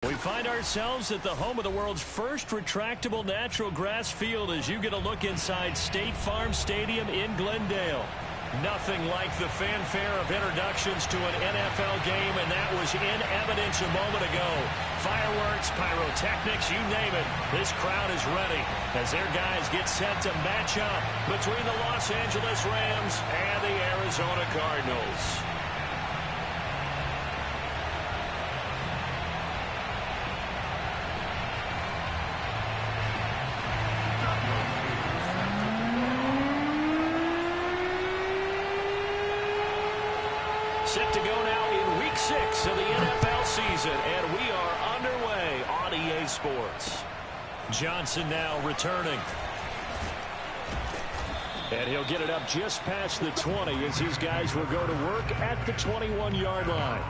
We find ourselves at the home of the world's first retractable natural grass field as you get a look inside State Farm Stadium in Glendale. Nothing like the fanfare of introductions to an NFL game, and that was in evidence a moment ago. Fireworks, pyrotechnics, you name it. This crowd is ready as their guys get set to match up between the Los Angeles Rams and the Arizona Cardinals. Set to go now in Week 6 of the NFL season, and we are underway on EA Sports. Johnson now returning. And he'll get it up just past the 20 as his guys will go to work at the 21-yard line.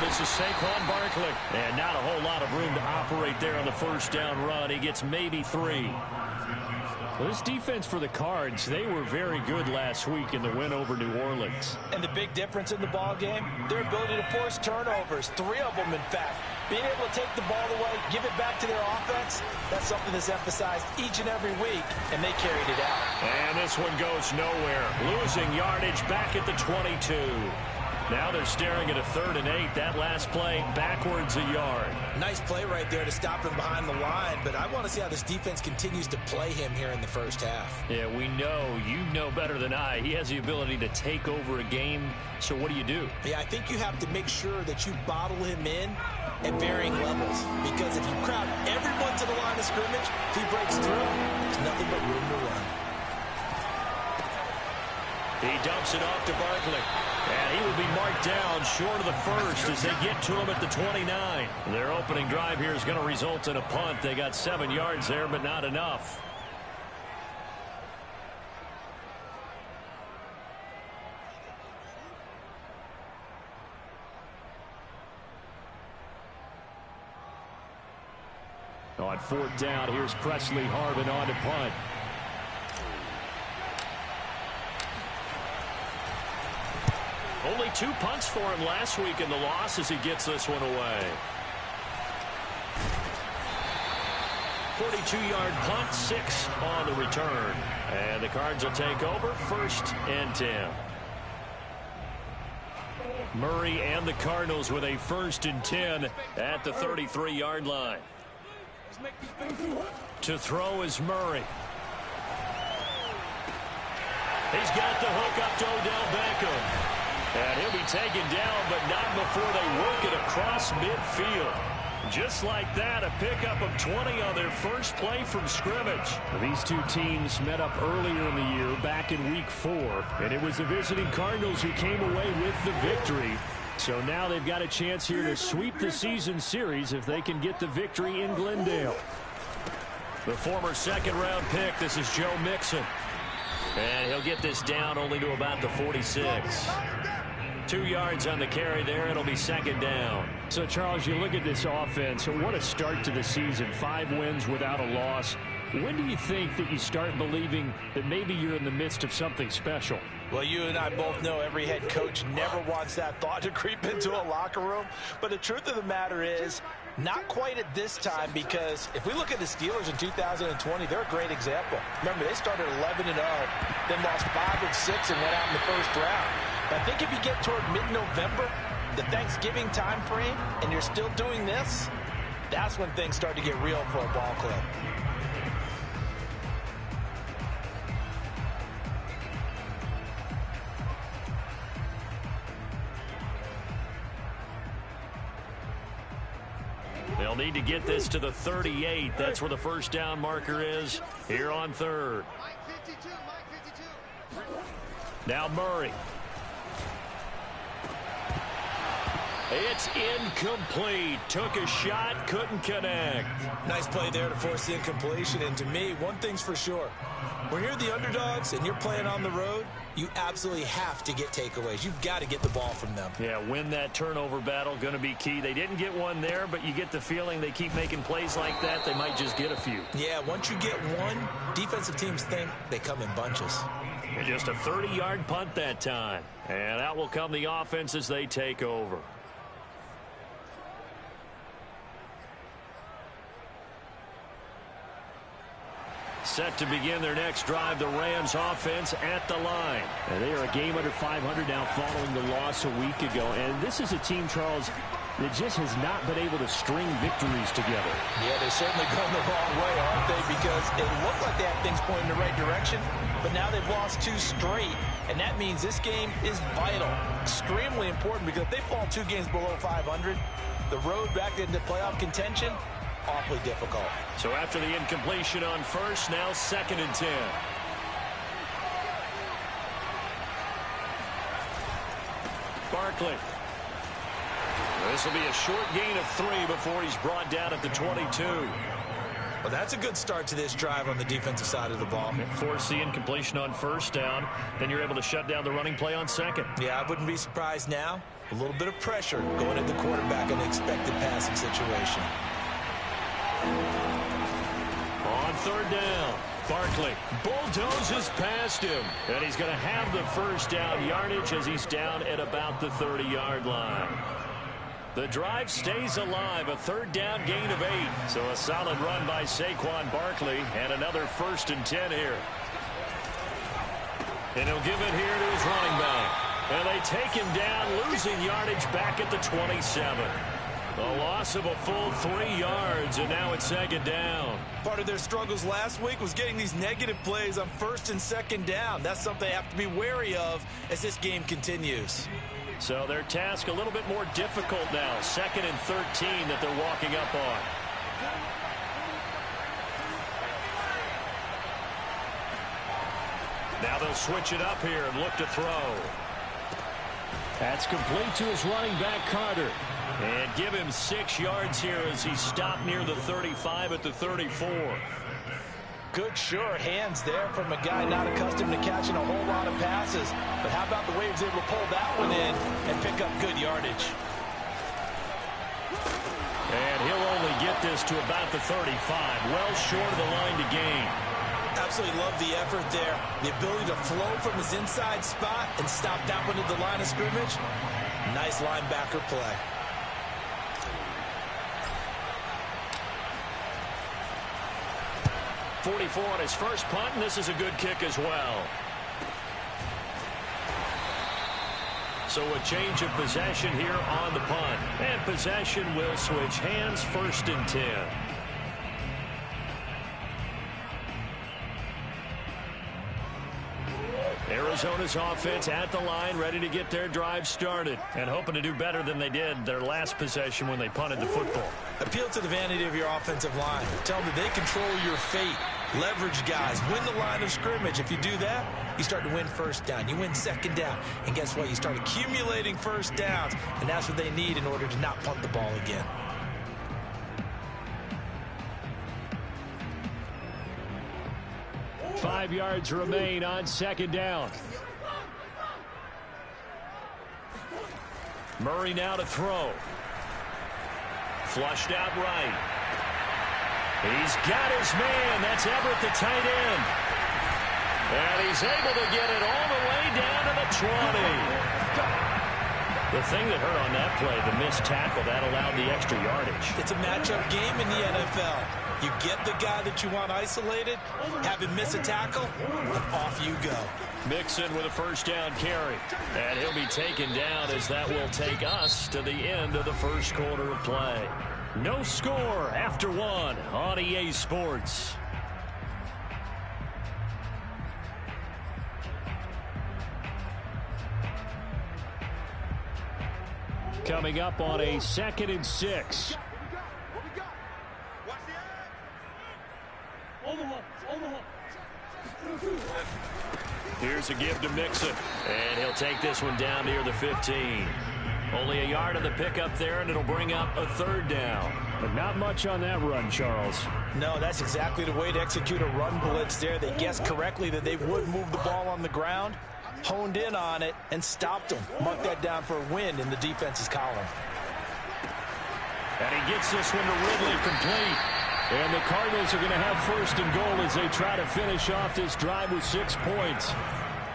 This is Saquon Barkley. And not a whole lot of room to operate there on the first down run. He gets maybe 3. Well, this defense for the Cards, they were very good last week in the win over New Orleans. And the big difference in the ball game, their ability to force turnovers. 3 of them, in fact. Being able to take the ball away, give it back to their offense, that's something that's emphasized each and every week, and they carried it out. And this one goes nowhere. Losing yardage back at the 22. Now they're staring at a 3rd and 8. That last play backwards a yard. Nice play right there to stop him behind the line, but I want to see how this defense continues to play him here in the first half. Yeah, we know. You know better than I. He has the ability to take over a game, so what do you do? Yeah, I think you have to make sure that you bottle him in at varying levels, because if you crowd everyone to the line of scrimmage, if he breaks through, there's nothing but room to run. He dumps it off to Barkley. And he will be marked down short of the first as they get to him at the 29. Their opening drive here is going to result in a punt. They got 7 yards there, but not enough. On 4th down, here's Presley Harvin on to punt. Only 2 punts for him last week in the loss as he gets this one away. 42-yard punt, 6 on the return. And the Cards will take over 1st and 10. Murray and the Cardinals with a 1st and 10 at the 33-yard line. To throw is Murray. He's got the hook up to Odell Beckham. And he'll be taken down, but not before they work it across midfield. Just like that, a pickup of 20 on their first play from scrimmage. These two teams met up earlier in the year, back in Week 4. And it was the visiting Cardinals who came away with the victory. So now they've got a chance here to sweep the season series if they can get the victory in Glendale. The former 2nd-round pick, this is Joe Mixon. And he'll get this down only to about the 46. 2 yards on the carry there. It'll be 2nd down. So, Charles, you look at this offense. What a start to the season. 5 wins without a loss. When do you think that you start believing that maybe you're in the midst of something special? Well, you and I both know every head coach never wants that thought to creep into a locker room. But the truth of the matter is, not quite at this time, because if we look at the Steelers in 2020, they're a great example. Remember, they started 11-0, then lost 5 and 6 and went out in the first round. But I think if you get toward mid-November, the Thanksgiving time frame, and you're still doing this, that's when things start to get real for a ball club. They'll need to get this to the 38. That's where the first down marker is here on 3rd. Now Murray. It's incomplete. Took a shot, couldn't connect. Nice play there to force the incompletion. And to me, one thing's for sure. When you're the underdogs and you're playing on the road, You absolutely have to get takeaways. You've got to get the ball from them. Yeah, win that turnover battle, going to be key. They didn't get one there, but you get the feeling they keep making plays like that, they might just get a few. Yeah, once you get one, defensive teams think they come in bunches. And just a 30-yard punt that time. And out will come the offense as they take over. Set to begin their next drive, the Rams offense at the line. And they are a game under 500 now following the loss a week ago. And this is a team, Charles, that just has not been able to string victories together. Yeah, they're certainly going the wrong way, aren't they? Because it looked like they had things pointing in the right direction, but now they've lost 2 straight. And that means this game is vital, extremely important, because if they fall 2 games below 500, the road back into playoff contention, awfully difficult. So after the incompletion on first, now 2nd and 10. Barkley. This will be a short gain of 3 before he's brought down at the 22. Well, that's a good start to this drive on the defensive side of the ball. Force the incompletion on first down, then you're able to shut down the running play on second. Yeah, I wouldn't be surprised now. A little bit of pressure going at the quarterback in an expected passing situation. On 3rd down, Barkley bulldozes past him, and he's going to have the first down yardage as he's down at about the 30-yard line. The drive stays alive, a 3rd down gain of 8. So a solid run by Saquon Barkley, and another 1st and 10 here. And he'll give it here to his running back. And they take him down, losing yardage back at the 27. A loss of a full 3 yards, and now it's 2nd down. Part of their struggles last week was getting these negative plays on 1st and 2nd down. That's something they have to be wary of as this game continues. So their task a little bit more difficult now. 2nd and 13 that they're walking up on. Now they'll switch it up here and look to throw. That's complete to his running back, Carter. And give him 6 yards here as he stopped near the 35 at the 34. Good, sure hands there from a guy not accustomed to catching a whole lot of passes. But how about the way he was able to pull that one in and pick up good yardage? And he'll only get this to about the 35, well short of the line to gain. Absolutely love the effort there. The ability to flow from his inside spot and stop that one at the line of scrimmage. Nice linebacker play. .44 on his first punt, and this is a good kick as well. So a change of possession here on the punt. And possession will switch hands, 1st and 10. Arizona's offense at the line, ready to get their drive started, and hoping to do better than they did their last possession when they punted the football. Appeal to the vanity of your offensive line. Tell them that they control your fate. Leverage guys. Win the line of scrimmage. If you do that, you start to win 1st down. You win 2nd down. And guess what? You start accumulating 1st downs, and that's what they need in order to not punt the ball again. Five yards remain on 2nd down. Murray now to throw. Flushed out right. He's got his man. That's Everett, the tight end. And he's able to get it all the way down to the 20. The thing that hurt on that play, the missed tackle, that allowed the extra yardage. It's a matchup game in the NFL. You get the guy that you want isolated, have him miss a tackle, and off you go. Mixon with a 1st down carry. And he'll be taken down as that will take us to the end of the 1st quarter of play. No score after 1 on EA Sports. Coming up on a 2nd and 6. Here's a give to Mixon. And he'll take this one down near the 15. Only a yard on the pickup there, and it'll bring up a 3rd down. But not much on that run, Charles. No, that's exactly the way to execute a run blitz there. They guessed correctly that they would move the ball on the ground. honed in on it and stopped him. Mark that down for a win in the defense's column. And he gets this one to Ridley complete. And the Cardinals are going to have first and goal as they try to finish off this drive with 6 points.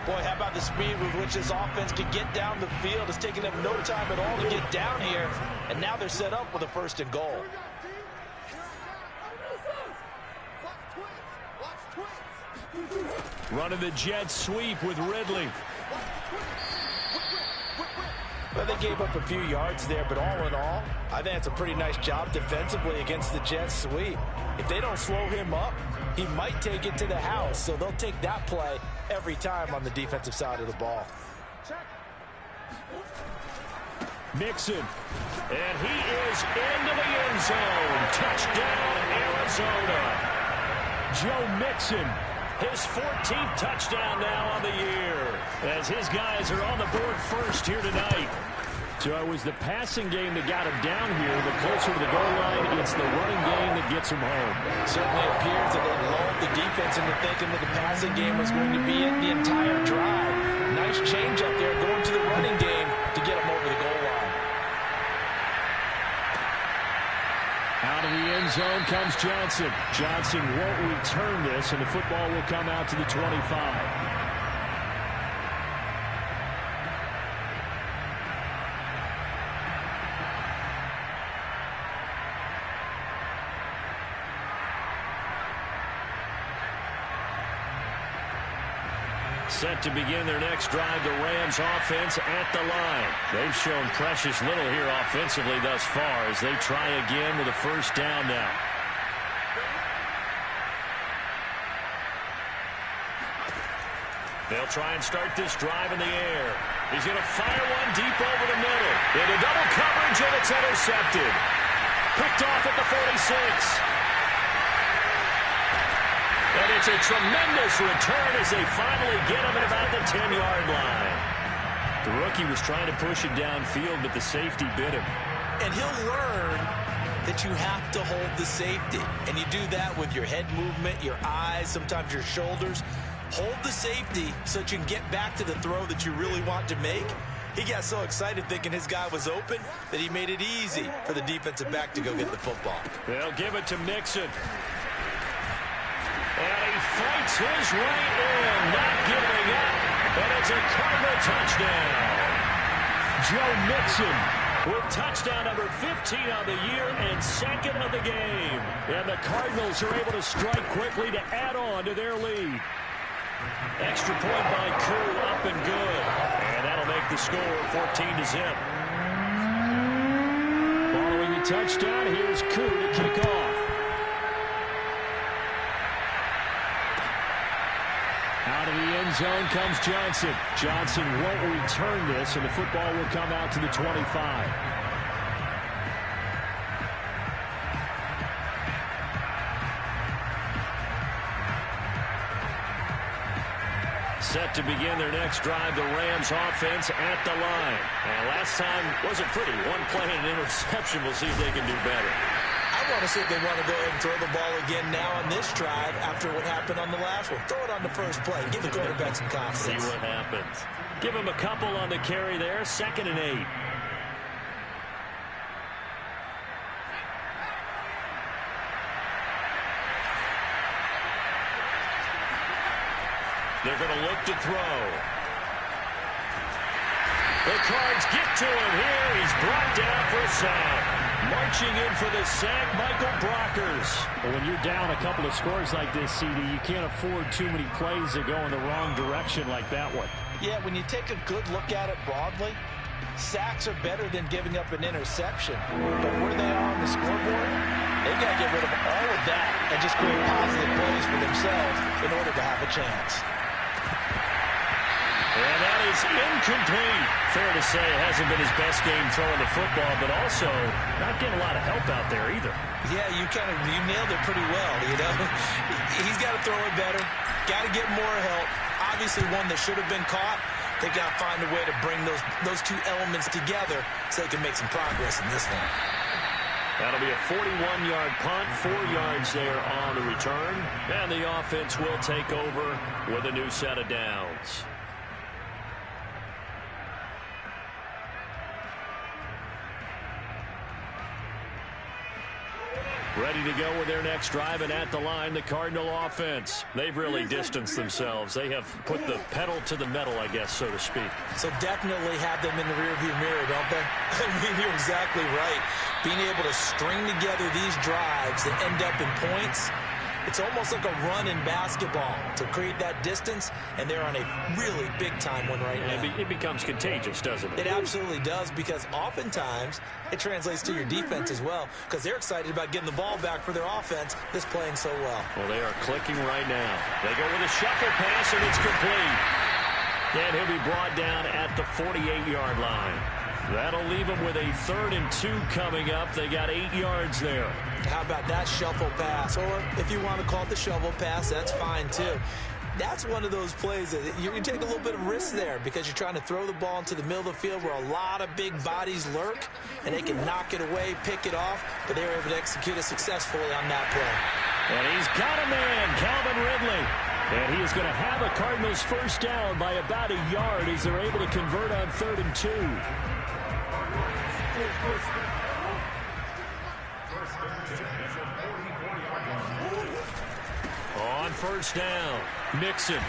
Boy, how about the speed with which this offense can get down the field? It's taken them no time at all to get down here. And now they're set up with a first and goal. Running the jet sweep with Ridley. Well, they gave up a few yards there, but all in all, I think it's a pretty nice job defensively against the jet sweep. If they don't slow him up, he might take it to the house, so they'll take that play every time on the defensive side of the ball. Mixon, and he is into the end zone. Touchdown, Arizona. Joe Mixon, his 14th touchdown now on the year, as his guys are on the board first here tonight. So it was the passing game that got him down here, but closer to the goal line, it's the running game that gets him home. Certainly appears that they lulled the defense into thinking that the passing game was going to be in the entire drive. Nice change up there going to the running game to get him over the goal line. Out of the end zone comes Johnson. Johnson won't return this, and the football will come out to the 25. Set to begin their next drive, the Rams offense at the line. They've shown precious little here offensively thus far as they try again with a first down now. They'll try and start this drive in the air. He's going to fire one deep over the middle. Into double coverage, and it's intercepted. Picked off at the 46. And it's a tremendous return as they finally get him at about the 10-yard line. The rookie was trying to push it downfield, but the safety bit him. And he'll learn that you have to hold the safety. And you do that with your head movement, your eyes, sometimes your shoulders. Hold the safety so that you can get back to the throw that you really want to make. He got so excited thinking his guy was open that he made it easy for the defensive back to go get the football. They'll give it to Mixon. And he fights his way in, not giving up. And it's a Cardinal touchdown. Joe Mixon with touchdown number 15 on the year and second of the game. And the Cardinals are able to strike quickly to add on to their lead. Extra point by Koo, up and good. And that'll make the score 14-0. Following the touchdown, here's Koo to kick off. Out of the end zone comes Johnson. Johnson won't return this, and the football will come out to the 25. Set to begin their next drive, the Rams offense at the line. And last time wasn't pretty. One play and an interception. We'll see if they can do better. I want to see if they want to go ahead and throw the ball again now on this drive after what happened on the last one. Throw it on the first play. Give the quarterback some confidence. See what happens. Give him a couple on the carry there. 2nd and 8. They're going to look to throw. The Cards get to him here. He's brought down for a sack. Marching in for the sack, Michael Brockers. Well, when you're down a couple of scores like this, CD, you can't afford too many plays that go in the wrong direction like that one. Yeah, when you take a good look at it broadly, sacks are better than giving up an interception. But where they are on the scoreboard, they've got to get rid of all of that and just create positive plays for themselves in order to have a chance. And that is incomplete. Fair to say it hasn't been his best game throwing the football, but also not getting a lot of help out there either. Yeah, you nailed it pretty well, you know. He's got to throw it better. Got to get more help. Obviously one that should have been caught. They got to find a way to bring those two elements together so they can make some progress in this one. That'll be a 41-yard punt, 4 yards there on the return. And the offense will take over with a new set of downs. Ready to go with their next drive, and at the line, the Cardinal offense. They've really distanced themselves. They have put the pedal to the metal, I guess, so to speak. So definitely have them in the rearview mirror, don't they? I mean, you're exactly right. Being able to string together these drives that end up in points, it's almost like a run in basketball to create that distance, and they're on a really big-time one right now. It becomes contagious, doesn't it? It absolutely does, because oftentimes it translates to your defense as well, because they're excited about getting the ball back for their offense that's playing so well. Well, they are clicking right now. They go with a shuffle pass, and it's complete. And he'll be brought down at the 48-yard line. That'll leave them with a 3rd and 2 coming up. They got 8 yards there. How about that shuffle pass? Or if you want to call it the shovel pass, that's fine too. That's one of those plays that you can take a little bit of risk there, because you're trying to throw the ball into the middle of the field where a lot of big bodies lurk, and they can knock it away, pick it off, but they were able to execute it successfully on that play. And he's got a man, Calvin Ridley. And he is going to have a Cardinals first down by about a yard as they're able to convert on 3rd and 2. On first down, Mixon.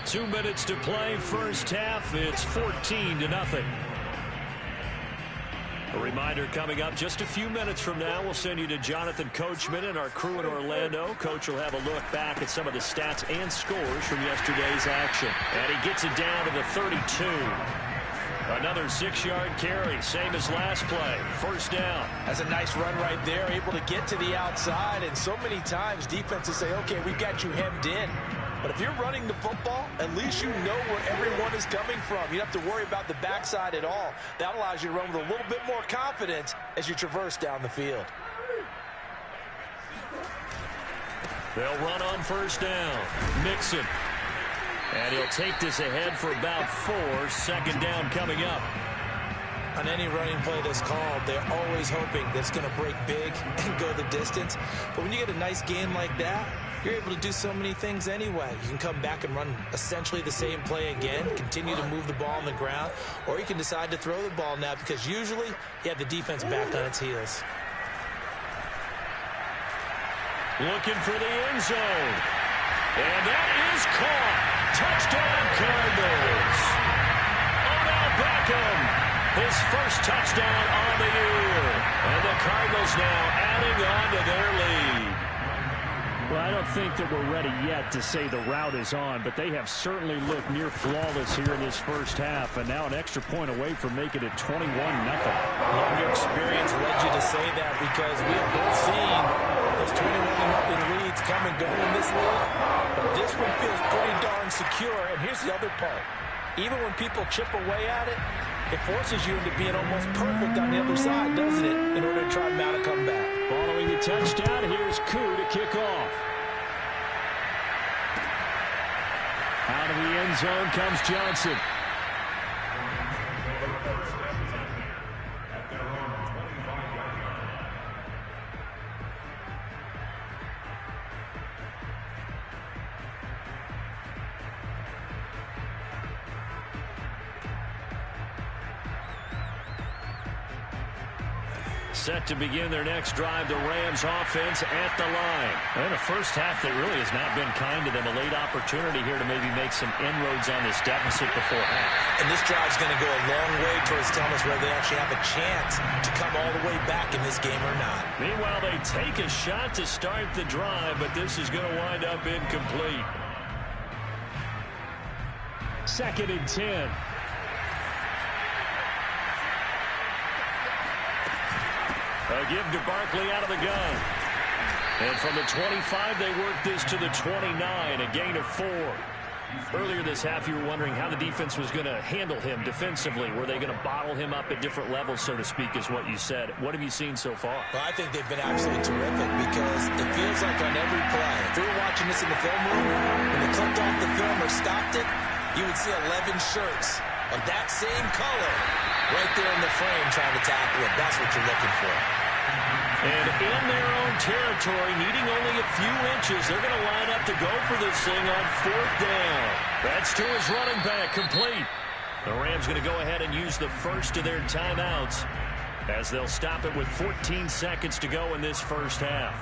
Two minutes to play, first half. It's 14-0. A reminder coming up just a few minutes from now. We'll send you to Jonathan Coachman and our crew in Orlando. Coach will have a look back at some of the stats and scores from yesterday's action. And he gets it down to the 32. Another 6-yard carry, same as last play. First down. That's a nice run right there, able to get to the outside. And so many times defenses say, okay, we've got you hemmed in. But if you're running the football, at least you know where everyone is coming from. You don't have to worry about the backside at all. That allows you to run with a little bit more confidence as you traverse down the field. They'll run on first down. Mixon. And he'll take this ahead for about 4. Second down coming up. On any running play that's called, they're always hoping that it's going to break big and go the distance. But when you get a nice game like that, you're able to do so many things anyway. You can come back and run essentially the same play again, continue to move the ball on the ground, or you can decide to throw the ball now, because usually you have the defense back on its heels. Looking for the end zone. And that is caught. Touchdown, Cardinals. Odell Beckham, his first touchdown on the year. And the Cardinals now adding on to their lead. Well, I don't think that we're ready yet to say the route is on, but they have certainly looked near flawless here in this first half, and now an extra point away from making it 21-0. Your experience led you to say that, because we have both seen those 21-0 leads come and go in this league, but this one feels pretty darn secure. And here's the other part. Even when people chip away at it, it forces you into being almost perfect on the other side, doesn't it, in order to try and mount a comeback. Following the touchdown, here's Koo to kick off. Out of the end zone comes Johnson. Set to begin their next drive, the Rams offense at the line. And the first half that really has not been kind to them. A late opportunity here to maybe make some inroads on this deficit before half. And this drive's going to go a long way towards telling us whether they actually have a chance to come all the way back in this game or not. Meanwhile, they take a shot to start the drive, but this is going to wind up incomplete. 2nd and 10. A give to Barkley out of the gun. And from the 25, they work this to the 29, a gain of 4. Earlier this half, you were wondering how the defense was going to handle him defensively. Were they going to bottle him up at different levels, so to speak, is what you said. What have you seen so far? Well, I think they've been absolutely terrific, because it feels like on every play, if we were watching this in the film room, when they clicked off the film or stopped it, you would see 11 shirts of that same color right there in the frame trying to tackle it. That's what you're looking for. And in their own territory, needing only a few inches, they're going to line up to go for this thing on 4th down. That's to his running back, complete. The Rams going to go ahead and use the first of their timeouts as they'll stop it with 14 seconds to go in this first half.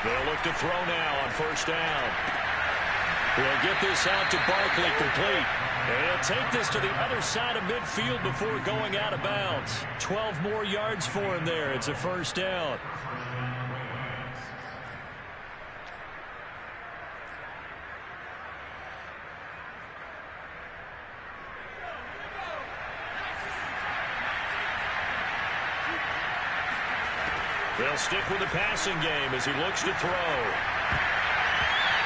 They'll look to throw now on 1st down. He'll get this out to Barkley, complete. And he'll take this to the other side of midfield before going out of bounds. 12 more yards for him there. It's a 1st down. They'll stick with the passing game as he looks to throw.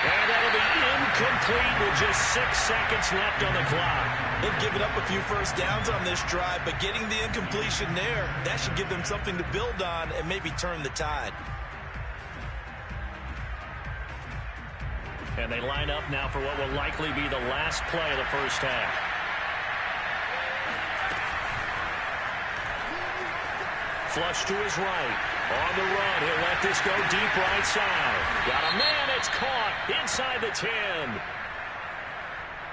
And that'll be incomplete with just 6 seconds left on the clock. They've given up a few first downs on this drive, but getting the incompletion there, that should give them something to build on and maybe turn the tide. And they line up now for what will likely be the last play of the first half. Flush to his right. On the run, he'll let this go deep right side. Got a man, it's caught inside the 10.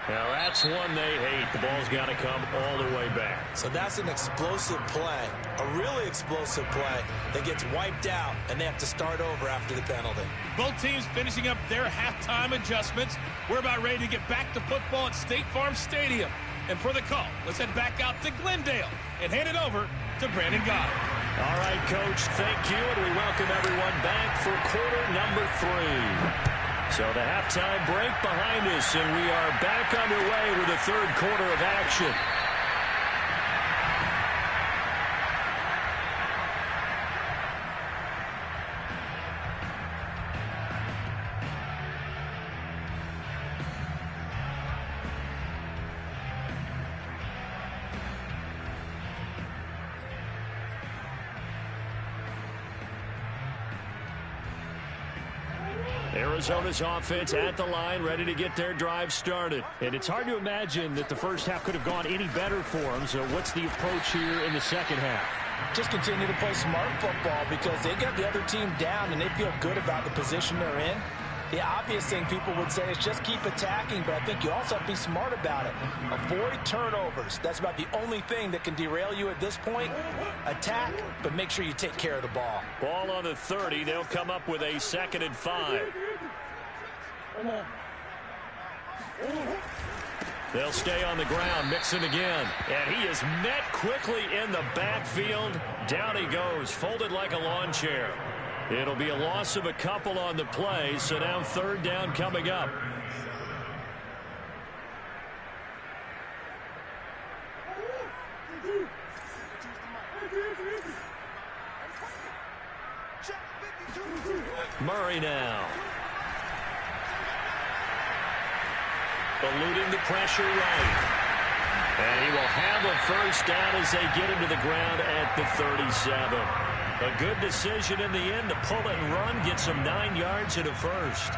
Now that's one they hate. The ball's got to come all the way back. So that's an explosive play, a really explosive play that gets wiped out, and they have to start over after the penalty. Both teams finishing up their halftime adjustments. We're about ready to get back to football at State Farm Stadium. And for the call, let's head back out to Glendale and hand it over to Brandon Goddard. All right, Coach, thank you, and we welcome everyone back for quarter number 3. So the halftime break behind us, and we are back underway with the third quarter of action. Arizona's offense at the line, ready to get their drive started. And it's hard to imagine that the first half could have gone any better for them. So what's the approach here in the second half? Just continue to play smart football because they got the other team down and they feel good about the position they're in. The obvious thing people would say is just keep attacking, but I think you also have to be smart about it. Avoid turnovers. That's about the only thing that can derail you at this point. Attack, but make sure you take care of the ball. Ball on the 30. They'll come up with a 2nd and 5. They'll stay on the ground, Mixon again. And he is met quickly in the backfield. Down he goes, folded like a lawn chair. It'll be a loss of a couple on the play, so now 3rd down coming up. Murray now. Eluding the pressure right. And he will have a 1st down as they get him to the ground at the 37. A good decision in the end to pull it and run, get some 9 yards and a 1st.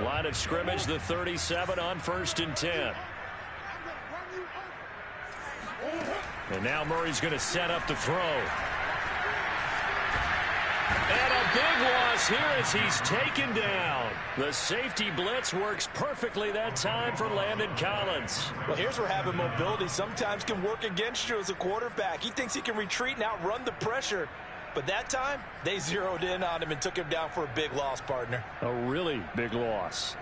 Line of scrimmage, the 37 on 1st and 10. And now Murray's going to set up to throw. And a big loss here as he's taken down. The safety blitz works perfectly that time for Landon Collins. Well, here's where having mobility sometimes can work against you as a quarterback. He thinks he can retreat and outrun the pressure. But that time, they zeroed in on him and took him down for a big loss, partner. A really big loss.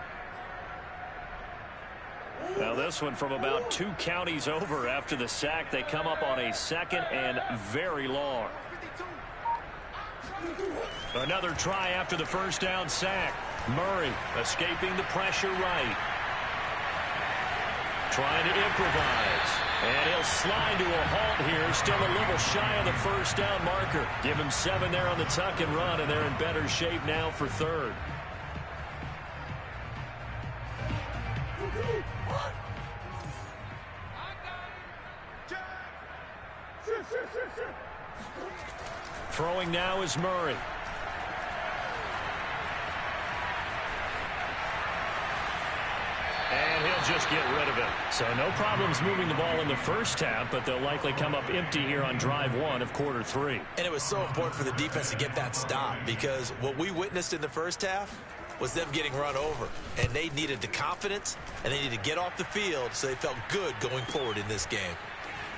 Now this one from about 2 counties over after the sack. They come up on a 2nd and very long. Another try after the 1st down sack. Murray escaping the pressure right. Trying to improvise. And he'll slide to a halt here. Still a little shy of the 1st down marker. Give him 7 there on the tuck and run, and they're in better shape now for 3rd. Throwing now is Murray. And he'll just get rid of it. So no problems moving the ball in the first half, but they'll likely come up empty here on drive one of quarter three. And it was so important for the defense to get that stop, because what we witnessed in the first half was them getting run over. And they needed the confidence, and they needed to get off the field so they felt good going forward in this game.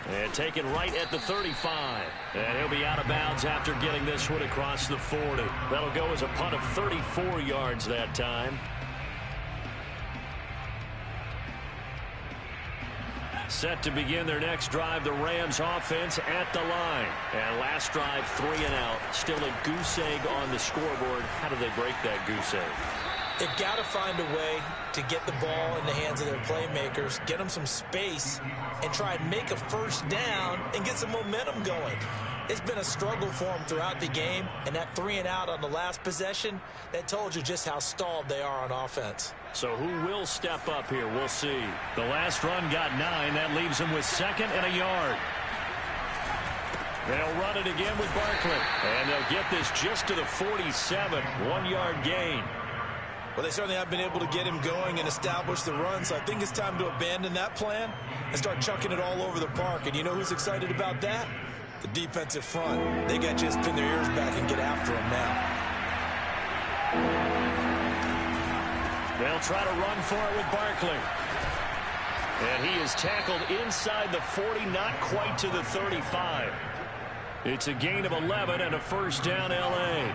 And taken right at the 35. And he'll be out of bounds after getting this one across the 40. That'll go as a punt of 34 yards that time. Set to begin their next drive, the Rams offense at the line. And last drive, 3 and out. Still a goose egg on the scoreboard. How do they break that goose egg? They've got to find a way to get the ball in the hands of their playmakers, get them some space, and try and make a first down and get some momentum going. It's been a struggle for them throughout the game, and that 3 and out on the last possession, that told you just how stalled they are on offense. So who will step up here? We'll see. The last run got 9. That leaves them with 2nd and a yard. They'll run it again with Barkley. And they'll get this just to the 47. 1-yard gain. Well, they certainly have been able to get him going and establish the run, so I think it's time to abandon that plan and start chucking it all over the park. And you know who's excited about that? The defensive front. They got to just pin their ears back and get after him now. They'll try to run for it with Barkley. And he is tackled inside the 40, not quite to the 35. It's a gain of 11 and a first down, L.A.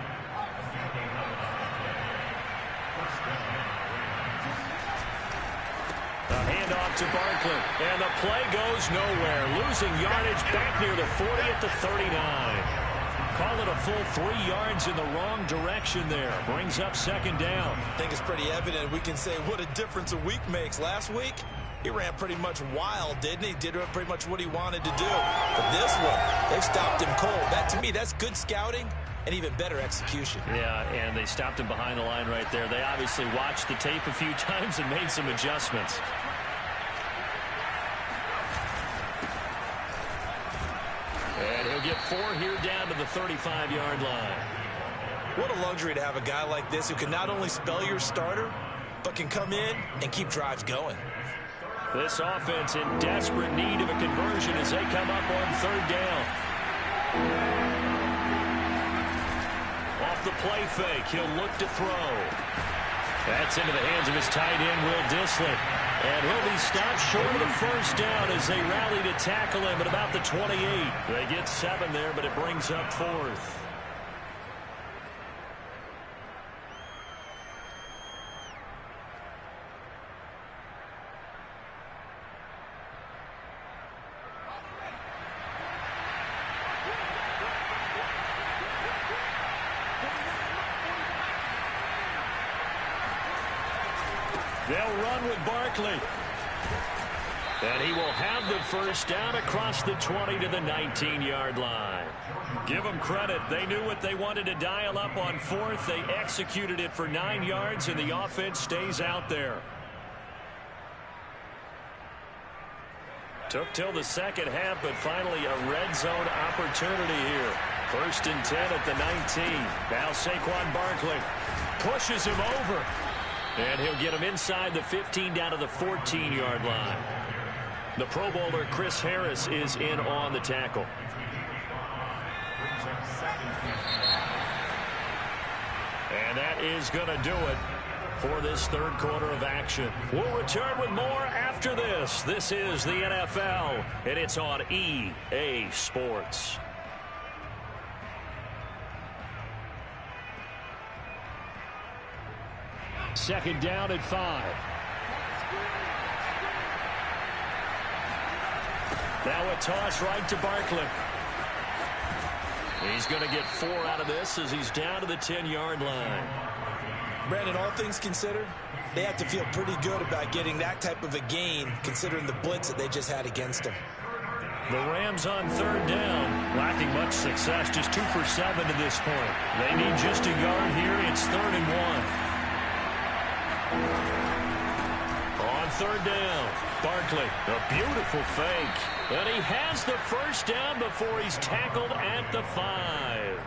A handoff to Barkley. And the play goes nowhere. Losing yardage back near the 40 at the 39. Call it a full 3 yards in the wrong direction there. Brings up 2nd down. I think it's pretty evident. We can say what a difference a week makes. Last week, he ran pretty much wild, didn't he? Did pretty much what he wanted to do. But this one, they stopped him cold. That, to me, that's good scouting and even better execution. Yeah, and they stopped him behind the line right there. They obviously watched the tape a few times and made some adjustments. And he'll get 4 here down to the 35-yard line. What a luxury to have a guy like this who can not only spell your starter, but can come in and keep drives going. This offense in desperate need of a conversion as they come up on 3rd down. Off the play fake, he'll look to throw. That's into the hands of his tight end, Will Dissly. And he'll be stopped short of the first down as they rally to tackle him at about the 28. They get 7 there, but it brings up 4th. They'll run with Barkley. And he will have the first down across the 20 to the 19-yard line. Give them credit. They knew what they wanted to dial up on 4th. They executed it for 9 yards, and the offense stays out there. Took till the second half, but finally a red zone opportunity here. 1st and 10 at the 19. Now Saquon Barkley pushes him over. And he'll get him inside the 15 down to the 14-yard line. The Pro Bowler Chris Harris is in on the tackle. And that is going to do it for this 3rd quarter of action. We'll return with more after this. This is the NFL, and it's on EA Sports. Second down at 5. Now a toss right to Barkley. He's going to get 4 out of this as he's down to the 10-yard line. Brandon, all things considered, they have to feel pretty good about getting that type of a gain considering the blitz that they just had against them. The Rams on 3rd down, lacking much success, just 2 for 7 to this point. They need just a yard here. It's 3rd and 1. On third down. Barkley, a beautiful fake. And he has the first down before he's tackled at the 5.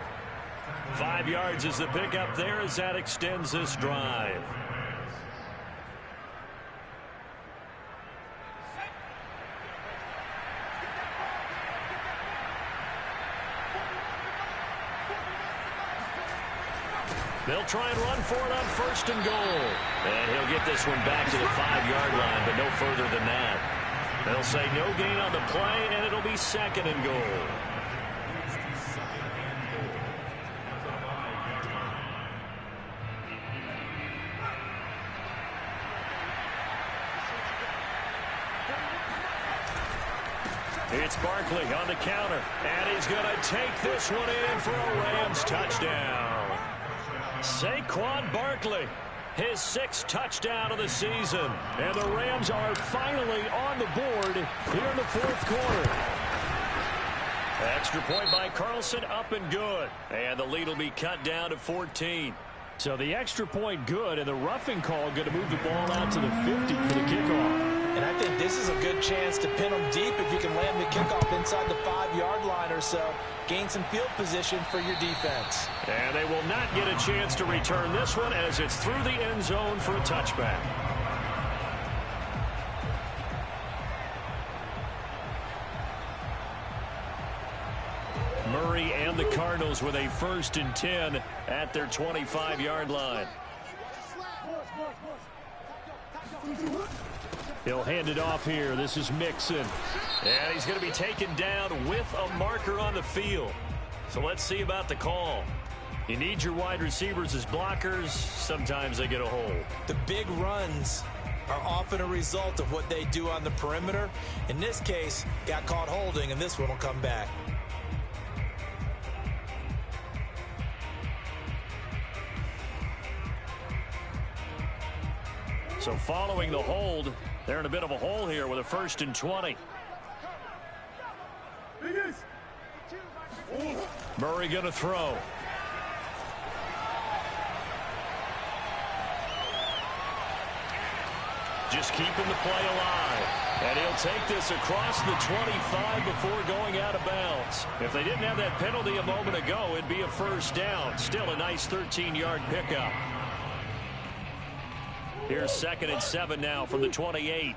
5 yards is the pickup there as that extends this drive. They'll try and run for it on first and goal. And he'll get this one back to the 5-yard line, but no further than that. They'll say no gain on the play, and it'll be second and goal. It's Barkley on the counter, and he's going to take this one in for a Rams touchdown. Saquon Barkley, his 6th touchdown of the season. And the Rams are finally on the board here in the 4th quarter. Extra point by Carlson, up and good. And the lead will be cut down to 14. So the extra point good, and the roughing call going to move the ball out to the 50 for the kickoff. And I think this is a good chance to pin them deep if you can land the kickoff inside the 5-yard line or so. Gain some field position for your defense. And they will not get a chance to return this one as it's through the end zone for a touchback. Murray and the Cardinals with a 1st and 10 at their 25-yard line. He'll hand it off here. This is Mixon. And he's going to be taken down with a marker on the field. So let's see about the call. You need your wide receivers as blockers. Sometimes they get a hold. The big runs are often a result of what they do on the perimeter. In this case, got caught holding, and this one will come back. So following the hold, they're in a bit of a hole here with a 1st and 20. Murray going to throw. Just keeping the play alive. And he'll take this across the 25 before going out of bounds. If they didn't have that penalty a moment ago, it'd be a 1st down. Still a nice 13-yard pickup. Here's 2nd and 7 now from the 28.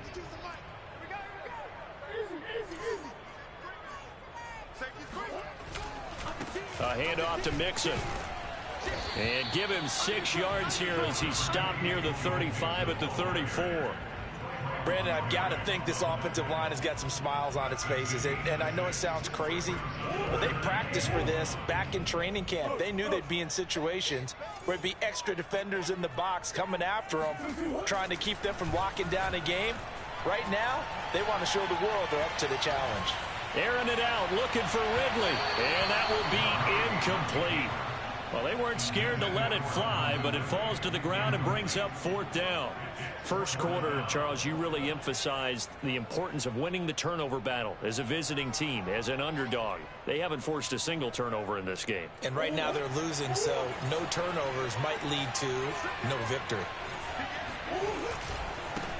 A handoff to Mixon. And give him 6 yards here as he stopped near the 35 at the 34. Brandon, I've got to think this offensive line has got some smiles on its faces. And I know it sounds crazy, but they practiced for this back in training camp. They knew they'd be in situations where it'd be extra defenders in the box coming after them, trying to keep them from locking down a game. Right now, they want to show the world they're up to the challenge. Airing it out, looking for Ridley. And that will be incomplete. Well, they weren't scared to let it fly, but it falls to the ground and brings up 4th down. First quarter, Charles, you really emphasized the importance of winning the turnover battle as a visiting team, as an underdog. They haven't forced a single turnover in this game. And right now they're losing, so no turnovers might lead to no victory.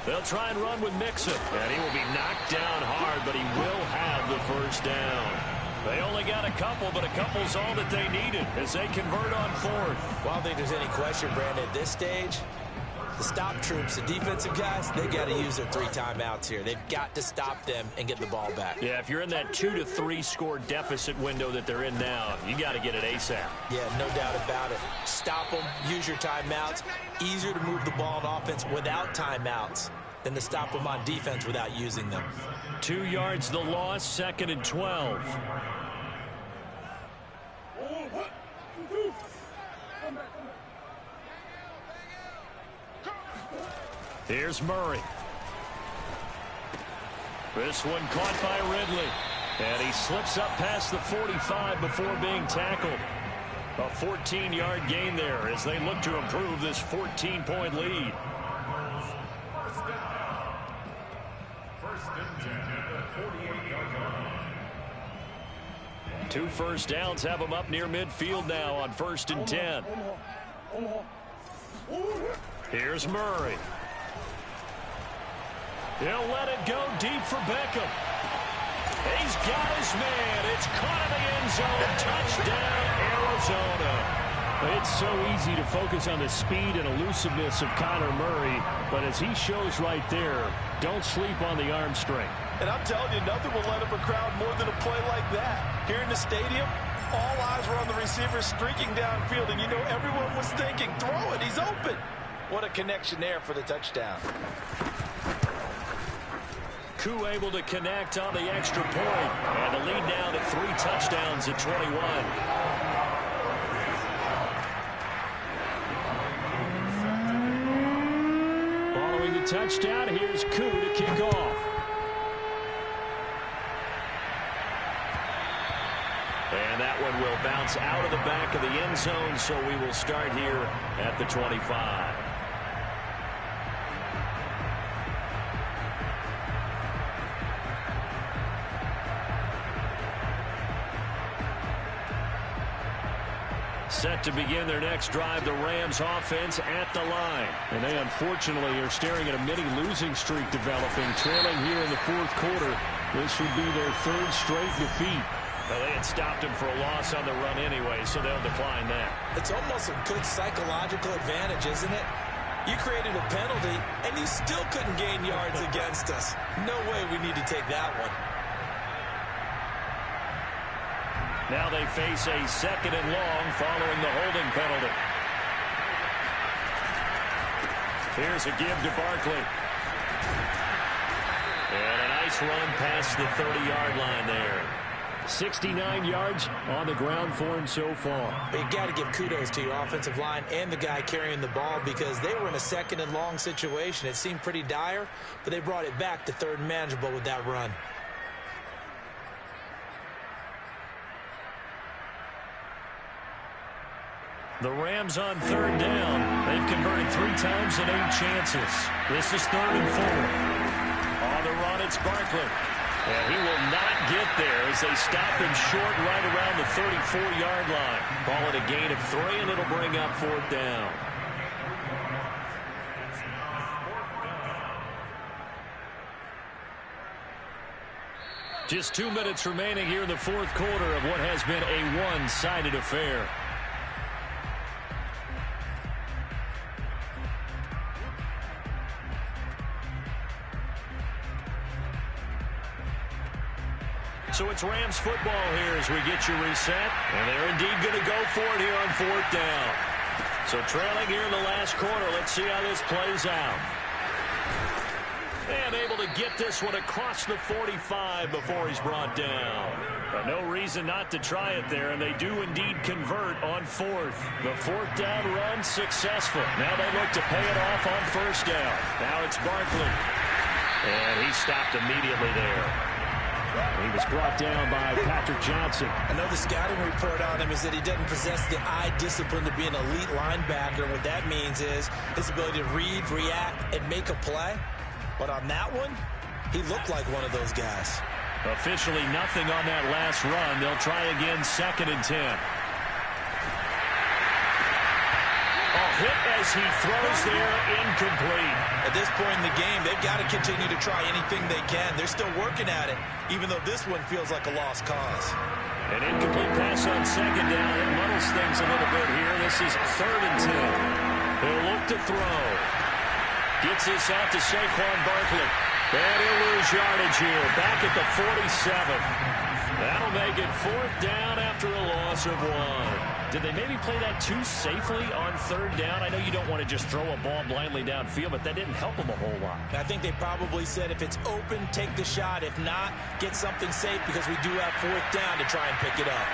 They'll try and run with Mixon, and he will be knocked down hard, but he will have the 1st down. They only got a couple, but a couple's all that they needed as they convert on 4th. Well, I don't think there's any question, Brandon, at this stage, the stop troops, the defensive guys, they got to use their 3 timeouts here. They've got to stop them and get the ball back. Yeah, if you're in that 2 to 3 score deficit window that they're in now, you got to get it ASAP. Yeah, no doubt about it. Stop them, use your timeouts. Easier to move the ball on offense without timeouts than to stop them on defense without using them. 2 yards the loss, 2nd and 12. Here's Murray. This one caught by Ridley. And he slips up past the 45 before being tackled. A 14-yard gain there as they look to improve this 14-point lead. Two 1st downs have them up near midfield now on 1st and 10. Here's Murray. He'll let it go deep for Beckham. He's got his man. It's caught in the end zone. Touchdown, Arizona. It's so easy to focus on the speed and elusiveness of Kyler Murray, but as he shows right there, don't sleep on the arm strength. And I'm telling you, nothing will let up a crowd more than a play like that. Here in the stadium, all eyes were on the receiver streaking downfield, and you know everyone was thinking, throw it, he's open. What a connection there for the touchdown. Koo able to connect on the extra point, and the lead now to 3 touchdowns at 21. Touchdown. Here's Koo to kick off. And that one will bounce out of the back of the end zone, so we will start here at the 25. Set to begin their next drive, the Rams offense at the line. And they unfortunately are staring at a mini losing streak developing, trailing here in the fourth quarter. This would be their 3rd straight defeat. Well, they had stopped him for a loss on the run anyway, so they'll decline that. It's almost a good psychological advantage, isn't it? You created a penalty, and you still couldn't gain yards against us. No way we need to take that one. Now they face a 2nd and long following the holding penalty. Here's a give to Barkley. And a nice run past the 30-yard line there. 69 yards on the ground for him so far. You got to give kudos to your offensive line and the guy carrying the ball because they were in a 2nd and long situation. It seemed pretty dire, but they brought it back to 3rd and manageable with that run. The Rams on 3rd down. They've converted 3 times and 8 chances. This is 3rd and 4. On the run, it's Barkley. And he will not get there as they stop him short right around the 34-yard line. Call it a gain of 3, and it'll bring up 4th down. Just 2 minutes remaining here in the fourth quarter of what has been a one-sided affair. So it's Rams football here as we get you reset. And they're indeed going to go for it here on 4th down. So trailing here in the last quarter. Let's see how this plays out. And able to get this one across the 45 before he's brought down. But no reason not to try it there, and they do indeed convert on 4th. The 4th down run successful. Now they look to pay it off on 1st down. Now it's Barkley. And he stopped immediately there. He was brought down by Patrick Johnson. I know the scouting report on him is that he doesn't possess the eye discipline to be an elite linebacker. What that means is his ability to read, react, and make a play. But on that one, he looked like one of those guys. Officially nothing on that last run. They'll try again, 2nd and 10. Hit as he throws there, incomplete. At this point in the game, they've got to continue to try anything they can. They're still working at it, even though this one feels like a lost cause. An incomplete pass on 2nd down. It muddles things a little bit here. This is 3rd and 10. He'll look to throw. Gets this out to Saquon Barkley. And he'll lose yardage here. Back at the 47. That'll make it 4th down after a loss of 1. Did they maybe play that too safely on 3rd down? I know you don't want to just throw a ball blindly downfield, but that didn't help them a whole lot. I think they probably said if it's open, take the shot. If not, get something safe because we do have 4th down to try and pick it up.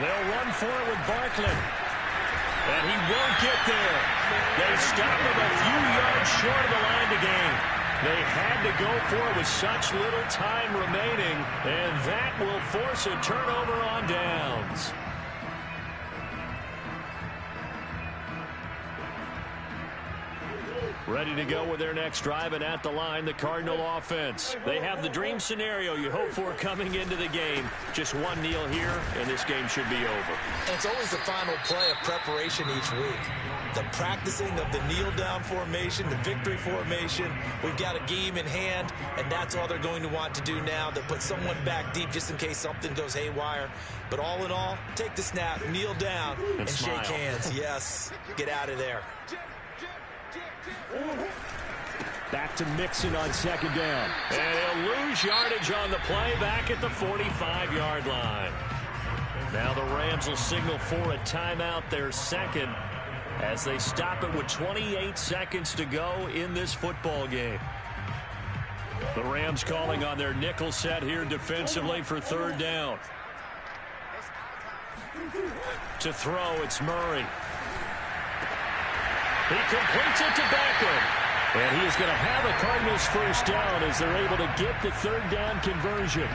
They'll run for it with Barkley. And he won't get there. They stop him a few yards short of the line to gain. They had to go for it with such little time remaining, and that will force a turnover on downs. Ready to go with their next drive, and at the line, the Cardinal offense. They have the dream scenario you hope for coming into the game. Just one kneel here, and this game should be over. And it's always the final play of preparation each week. the practicing of the kneel-down formation, the victory formation. We've got a game in hand, and that's all they're going to want to do now, to put someone back deep just in case something goes haywire. But all in all, take the snap, kneel down, and shake hands. Yes, get out of there. Back to Mixon on second down. And he'll lose yardage on the play back at the 45-yard line. Now the Rams will signal for a timeout, their second, as they stop it with 28 seconds to go in this football game. The Rams calling on their nickel set here defensively for third down. To throw, it's Murray. He completes it to Beckham. And he is going to have a Cardinals first down as they're able to get the third down conversion.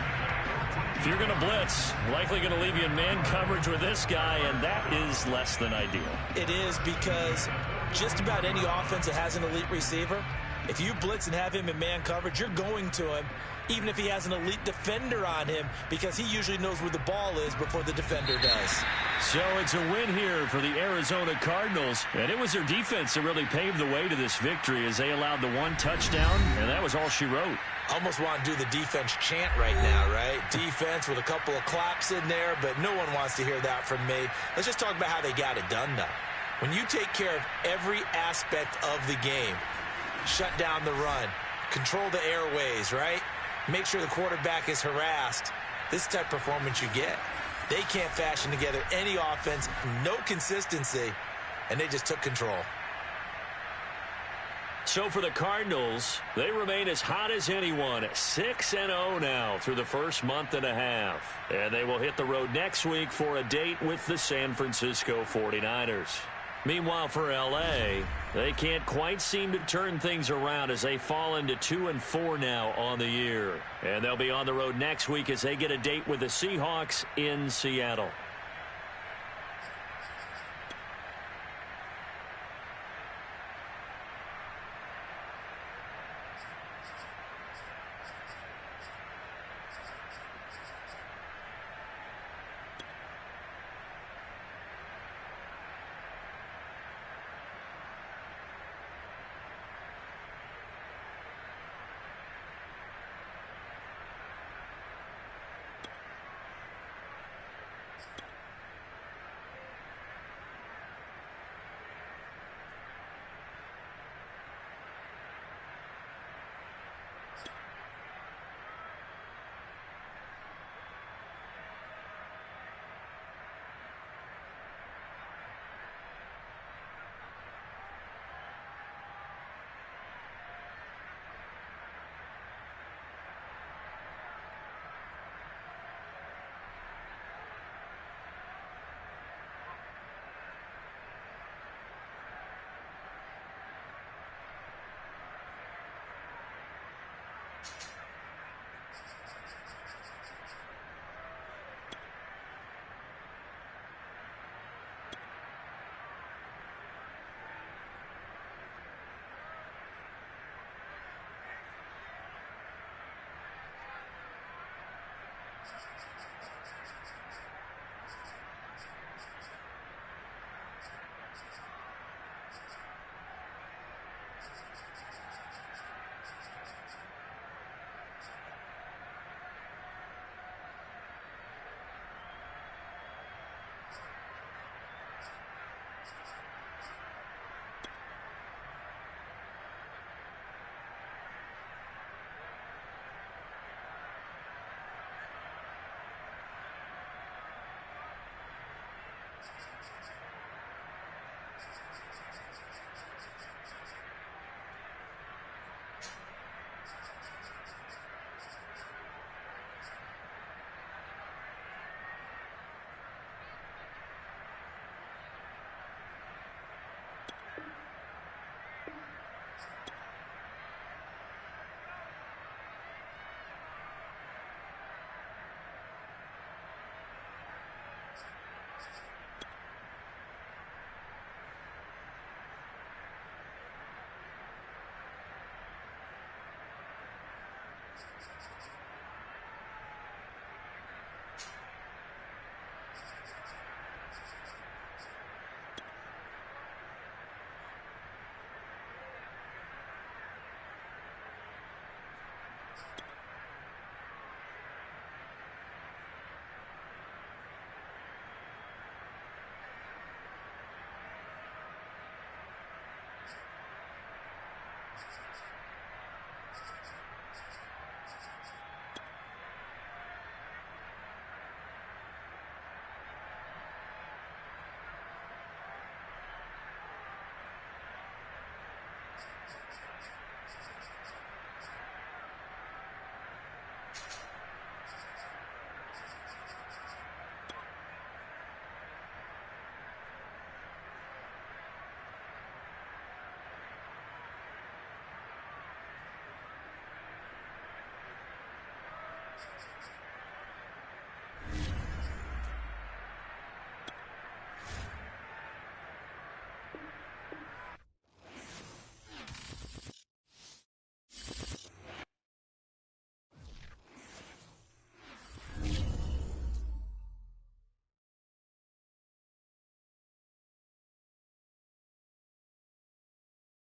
If you're going to blitz, likely going to leave you in man coverage with this guy, and that is less than ideal. It is, because just about any offense that has an elite receiver, if you blitz and have him in man coverage, you're going to him, even if he has an elite defender on him, because he usually knows where the ball is before the defender does. So it's a win here for the Arizona Cardinals, and it was their defense that really paved the way to this victory as they allowed the one touchdown, and that was all she wrote. Almost want to do the defense chant right now, right? Defense with a couple of claps in there, but no one wants to hear that from me. Let's just talk about how they got it done, though. When you take care of every aspect of the game, shut down the run, control the airways, right? Make sure the quarterback is harassed. This type of performance you get. They can't fashion together any offense, no consistency, and they just took control. So for the Cardinals, they remain as hot as anyone, 6-0 now through the first month and a half. And they will hit the road next week for a date with the San Francisco 49ers. Meanwhile, for L.A., they can't quite seem to turn things around as they fall into 2-4 now on the year. And they'll be on the road next week as they get a date with the Seahawks in Seattle.